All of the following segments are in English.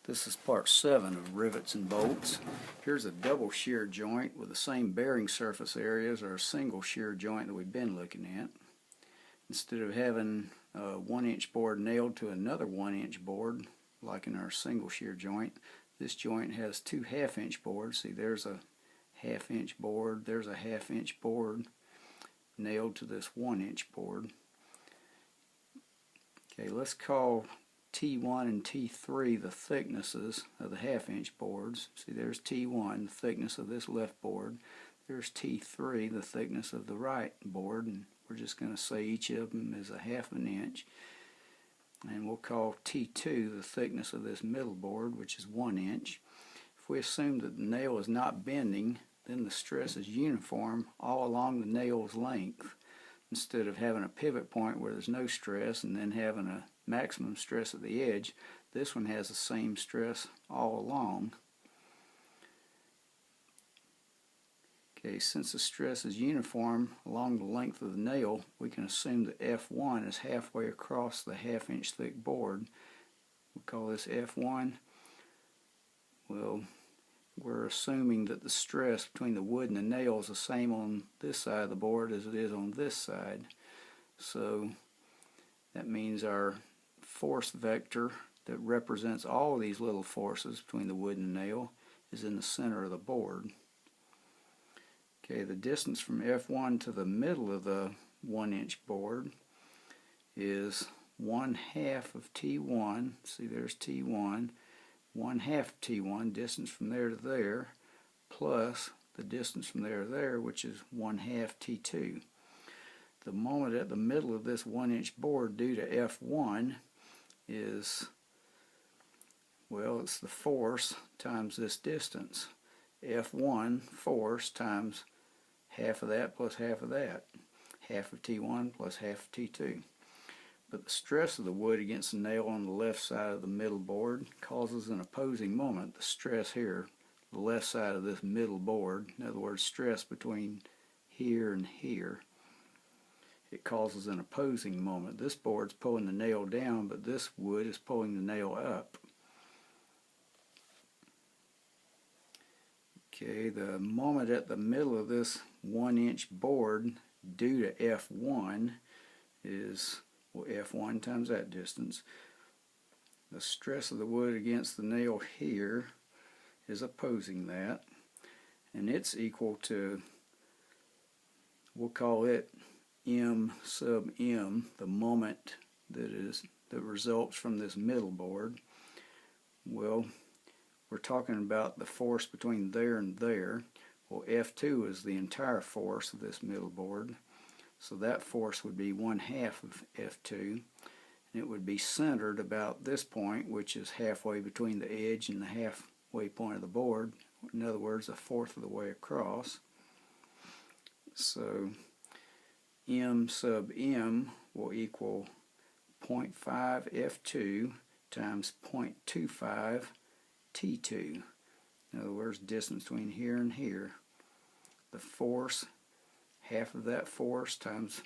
This is part 7 of rivets and bolts. Here's a double shear joint with the same bearing surface area as our single shear joint that we've been looking at. Instead of having a 1-inch board nailed to another 1-inch board, like in our single shear joint, this joint has two 1/2-inch boards. See, there's a 1/2-inch board, there's a 1/2-inch board nailed to this 1-inch board. Okay, let's call T1 and T3 the thicknesses of the 1/2-inch boards. See, there's T1, the thickness of this left board. There's T3, the thickness of the right board, and we're just going to say each of them is a 1/2 inch. And we'll call T2 the thickness of this middle board, which is 1 inch. If we assume that the nail is not bending, then the stress is uniform all along the nail's length. Instead of having a pivot point where there's no stress and then having a maximum stress at the edge, this one has the same stress all along. Okay, since the stress is uniform along the length of the nail, we can assume that F1 is halfway across the 1/2-inch thick board. We call this F1. Well, we're assuming that the stress between the wood and the nail is the same on this side of the board as it is on this side. So that means our force vector that represents all these little forces between the wood and the nail is in the center of the board. Okay, the distance from F1 to the middle of the 1-inch board is 1/2 of T1. See, there's T1. 1/2 T1, distance from there to there, plus the distance from there to there, which is 1/2 T2. The moment at the middle of this 1-inch board due to F1 is, well, it's the force times this distance. F1 force times 1/2 of that plus 1/2 of that. 1/2 of T1 plus 1/2 of T2. But the stress of the wood against the nail on the left side of the middle board causes an opposing moment. The stress here, the left side of this middle board, in other words, stress between here and here, it causes an opposing moment. This board's pulling the nail down, but this wood is pulling the nail up. Okay, the moment at the middle of this 1-inch board due to F1 is, well, F1 times that distance. The stress of the wood against the nail here is opposing that, and it's equal to, we'll call it M sub M, the moment that results from this middle board. Well, we're talking about the force between there and there. Well, F2 is the entire force of this middle board. So that force would be 1/2 of F2, and it would be centered about this point, which is halfway between the edge and the halfway point of the board. In other words, 1/4 of the way across. So M sub M will equal 0.5 F2 times 0.25 T2. In other words, distance between here and here. The force, 1/2 of that force times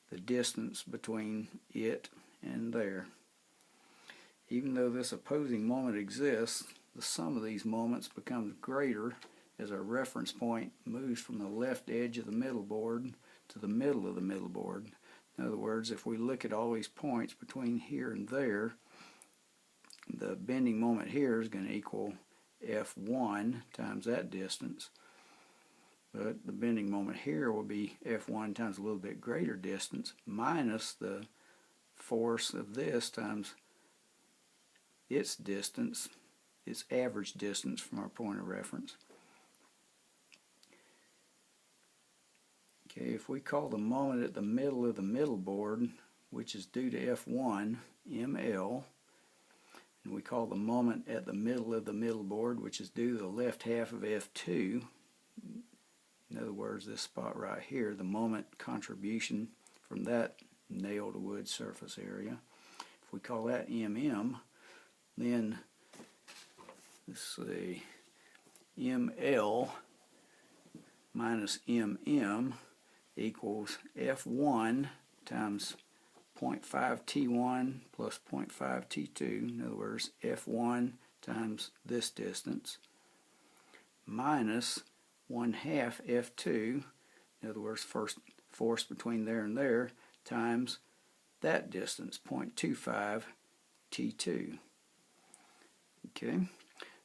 the distance between it and there. Even though this opposing moment exists, the sum of these moments becomes greater as our reference point moves from the left edge of the middle board to the middle of the middle board. In other words, if we look at all these points between here and there, the bending moment here is going to equal F1 times that distance. But the bending moment here will be F1 times a little bit greater distance minus the force of this times its distance, its average distance from our point of reference. Okay, if we call the moment at the middle of the middle board, which is due to F1, ML, and we call the moment at the middle of the middle board, which is due to the left half of F2, in other words, this spot right here, the moment contribution from that nail to wood surface area. If we call that MM, then let's see, ML minus MM equals F1 times 0.5 T1 plus 0.5 T2, in other words F1 times this distance, minus 1/2 F2, in other words first force between there and there, times that distance, 0.25 T2. Okay,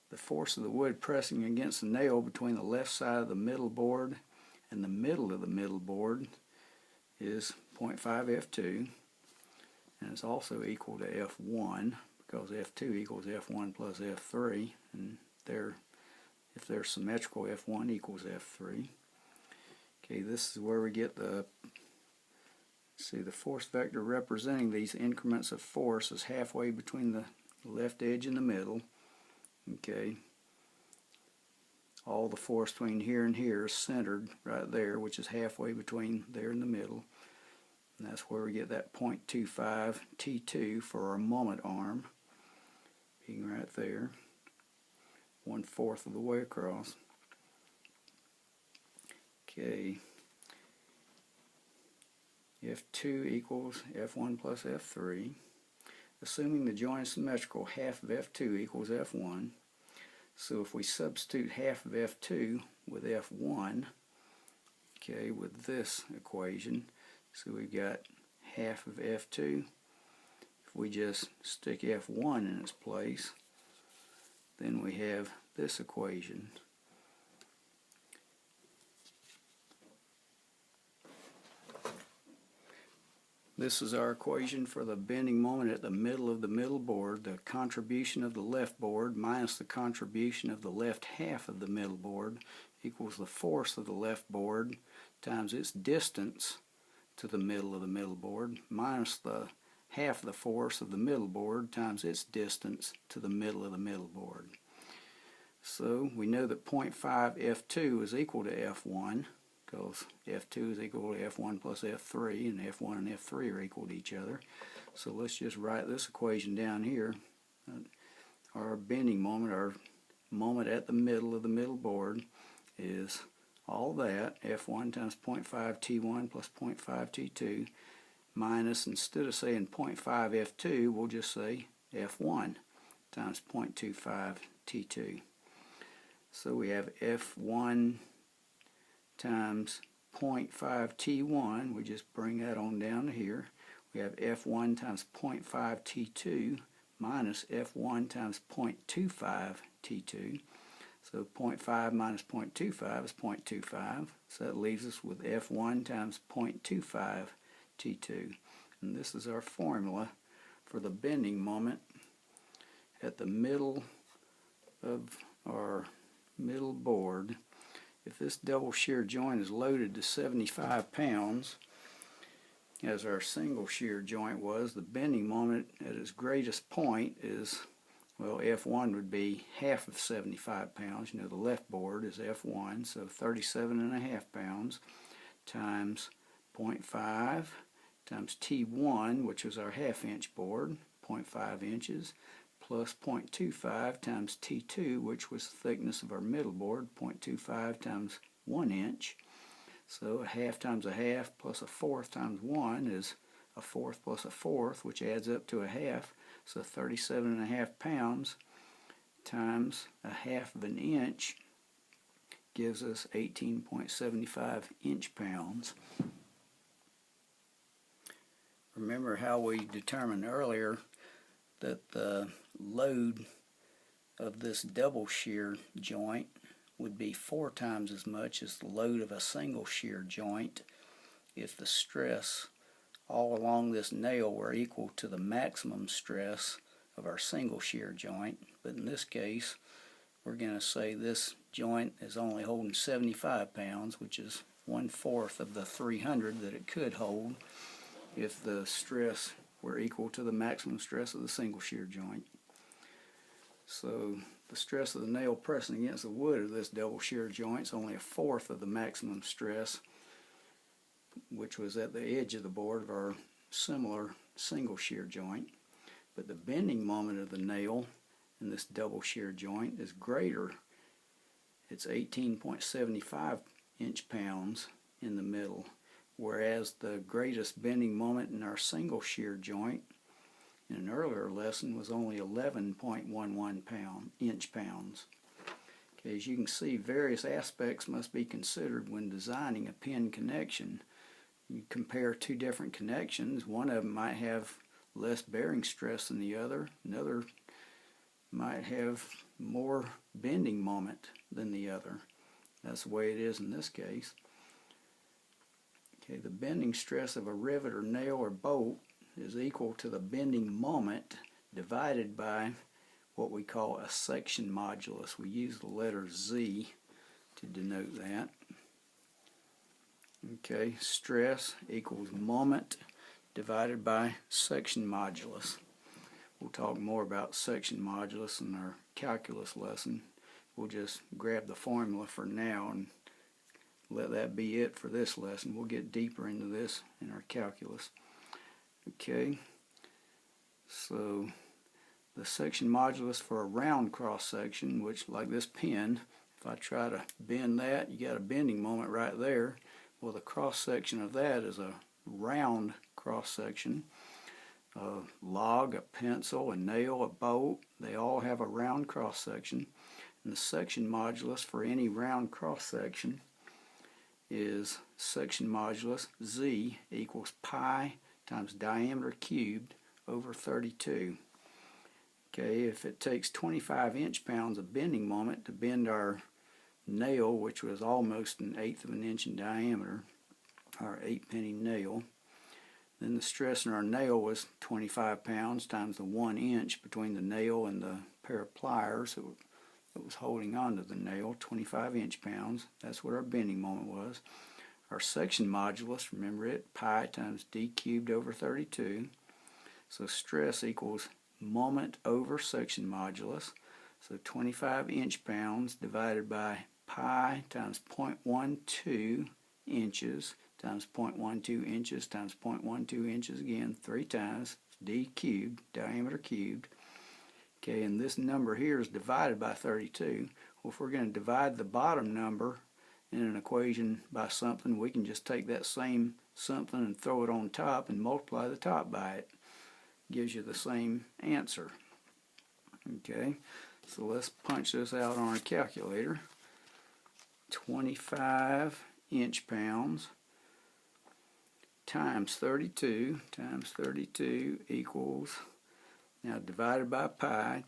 the force of the wood pressing against the nail between the left side of the middle board and the middle of the middle board is 0.5 F2, and it's also equal to F1 because F2 equals F1 plus F3, and if they're symmetrical, F1 equals F3. Okay, this is where we get the force vector representing these increments of force is halfway between the left edge and the middle. Okay, all the force between here and here is centered right there, which is halfway between there and the middle. And that's where we get that 0.25 T2 for our moment arm, being right there, 1/4 of the way across. Okay, F2 equals F1 plus F3. Assuming the joint is symmetrical, half of F2 equals F1. So if we substitute half of F2 with F1, okay, with this equation, so we've got half of F2. If we just stick F1 in its place, then we have this equation. This is our equation for the bending moment at the middle of the middle board. The contribution of the left board minus the contribution of the left half of the middle board equals the force of the left board times its distance to the middle of the middle board minus the half of the force of the middle board times its distance to the middle of the middle board. So we know that 0.5 F2 is equal to F1, because F2 is equal to F1 plus F3, and F1 and F3 are equal to each other. So let's just write this equation down here. Our bending moment, our moment at the middle of the middle board, is all that, F1 times 0.5 T1 plus 0.5 T2, minus, instead of saying 0.5 F2, we'll just say F1 times 0.25 T2. So we have F1 times 0.5 T1, we just bring that on down to here. We have F1 times 0.5 T2 minus F1 times 0.25 T2. So 0.5 minus 0.25 is 0.25. So that leaves us with F1 times 0.25 T2. And this is our formula for the bending moment at the middle of our middle board. If this double shear joint is loaded to 75 pounds, as our single shear joint was, the bending moment at its greatest point is, well, F1 would be half of 75 pounds. You know, the left board is F1, so 37.5 pounds times 0.5 times T1, which was our half-inch board, 0.5 inches, plus 0.25 times T2, which was the thickness of our middle board, 0.25 times 1 inch. So a half times a half plus a fourth times 1 is a fourth plus a fourth, which adds up to a half. So 37.5 pounds times a half of an inch gives us 18.75 inch-pounds. Remember how we determined earlier that the load of this double shear joint would be 4 times as much as the load of a single shear joint if the stress all along this nail were equal to the maximum stress of our single shear joint. But in this case, we're going to say this joint is only holding 75 pounds, which is 1/4 of the 300 that it could hold if the stress were equal to the maximum stress of the single shear joint. So the stress of the nail pressing against the wood of this double shear joint is only 1/4 of the maximum stress, which was at the edge of the board of our similar single shear joint. But the bending moment of the nail in this double shear joint is greater. It's 18.75 inch-pounds in the middle, whereas the greatest bending moment in our single shear joint in an earlier lesson was only 11.11 inch-pounds. Okay, as you can see, various aspects must be considered when designing a pin connection. You compare two different connections. One of them might have less bearing stress than the other. Another might have more bending moment than the other. That's the way it is in this case. Okay, the bending stress of a rivet or nail or bolt is equal to the bending moment divided by what we call a section modulus. We use the letter Z to denote that. Okay, stress equals moment divided by section modulus. We'll talk more about section modulus in our calculus lesson. We'll just grab the formula for now and let that be it for this lesson. We'll get deeper into this in our calculus. Okay, so the section modulus for a round cross section, which like this pin, if I try to bend that, you got a bending moment right there. Well, the cross section of that is a round cross section. A log, a pencil, a nail, a bolt, they all have a round cross section. And the section modulus for any round cross section is section modulus Z equals pi times diameter cubed over 32. Okay, if it takes 25 inch-pounds of bending moment to bend our nail, which was almost 1/8 of an inch in diameter, our 8-penny nail, then the stress in our nail was 25 pounds times the 1 inch between the nail and the pair of pliers that was holding onto the nail, 25 inch-pounds. That's what our bending moment was. Our section modulus, remember it, pi times d cubed over 32. So stress equals moment over section modulus. So 25 inch-pounds divided by pi times 0.12 inches times 0.12 inches times 0.12 inches again, 3 times d cubed, diameter cubed. Okay, and this number here is divided by 32. Well, if we're going to divide the bottom number in an equation by something, we can just take that same something and throw it on top and multiply the top by it. Gives you the same answer. Okay, so let's punch this out on a calculator. 25 inch-pounds times 32 equals, now divided by pi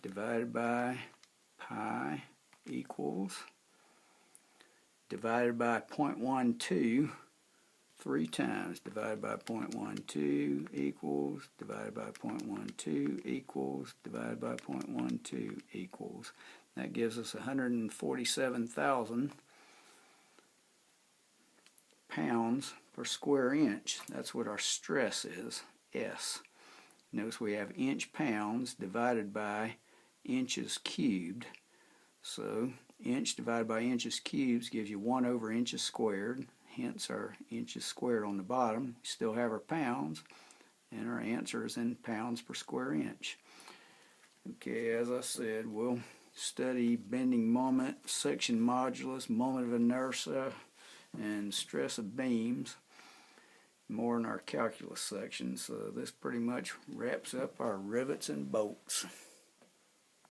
equals, divided by 0.12 3 times, divided by 0.12 equals, divided by 0.12 equals, divided by 0.12 equals. That gives us 147,000 pounds per square inch. That's what our stress is, S. Notice we have inch-pounds divided by inches cubed. So inch divided by inches cubed gives you 1 over inches squared. Hence our inches squared on the bottom. We still have our pounds, and our answer is in pounds per square inch. Okay, as I said, we'll study bending moment, section modulus, moment of inertia, and stress of beams more in our calculus section. So this pretty much wraps up our rivets and bolts.